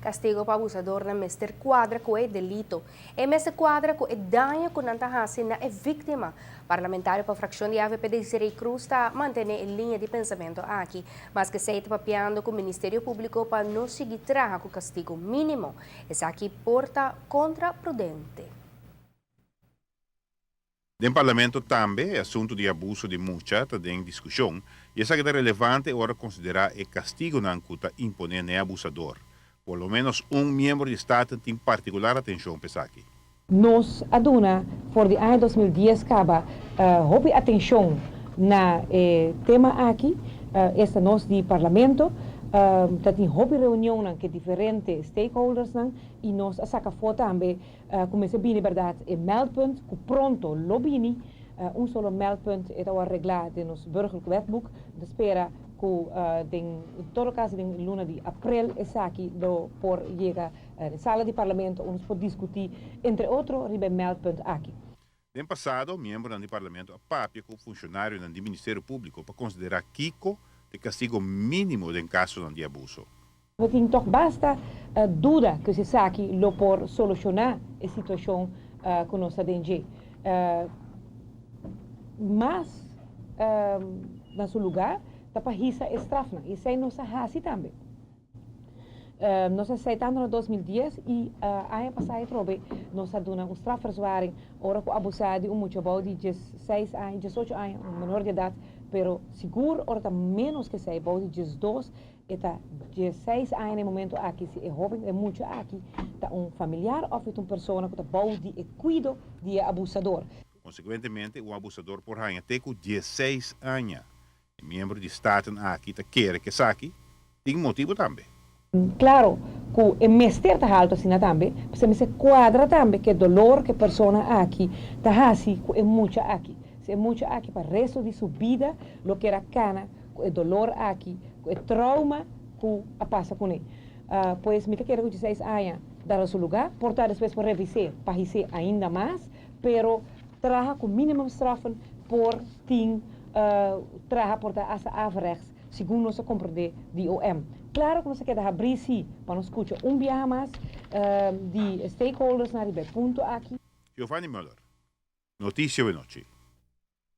castigo para abusador na Mr. Quadra com é delito. E Mr. Quadra com é danho com antahasi na é vítima. Parlamentário para a fração de AVP de Sirei Cruz está mantendo em linha de pensamento aqui, mas que se está papiando com o Ministério Público para não seguir trabalhar com castigo mínimo. Essa aqui porta contraprudente. No Parlamento também, assunto de abuso de multa está em discussão e essa que é relevante agora considerar o castigo na ancuta imponer no abusador. Por lo menos membro de Estado tem particular atenção para aqui. Nós, aduna, por de ano 2010, acaba houve atenção na tema aqui, esta nós de Parlamento, tem houve reunião que diferentes stakeholders e nós saca foto também comecei bem verdade e meldpunt que pronto lobbyini solo meldpunt é o arreglar de nos burgerlijk wetboek de espera que em todo caso em luna de abril é aqui do por chega na sala de parlamento ons por discutir entre outros ribe meldpunt aqui. No passado, membro do Parlamento a papia com funcionário do Ministério Público para considerar Kiko de castigo mínimo em caso de abuso. Tem toch basta dúvida que se aqui lo por solucionar a situação que nós temos. Mas na seu lugar tá para hisa estrafna e sei nossa hasi também. Nós aceitamos no 2010 e ano passado trobe nós duna strafverzwaring ora com abusado muito bom de 16 anos, 18 anos, menor de idade, pero seguro ora menos que sei bom de 12 eta 16 anos no momento aqui se é jovem é muito aqui tá familiar ou uma pessoa que tá bom de cuido de abusador. Consequentemente, abusador por hanya teco 16 anos. Membro de Estado aqui tá quer que saque, tem motivo também. Claro, que é mester tá alto assim também, porque se quadra também que dolor que persona aqui tá assim é muito aqui. Se é muito aqui para o resto de sua vida, lo que era cana, é dolor aqui, é trauma que passa com ele. Pois me quero que 16 anos dar o seu lugar, portar depois para revisar, para revisar ainda mais, pero traga com mínimo straffen por ting traga portar essa avrechts, segundo nossa compreender de OM. Claro que nós queremos abrir sim, para nós escutar viagem mais de stakeholders naar die bij punto aqui. Giovanni Müller, Notícia de Noite.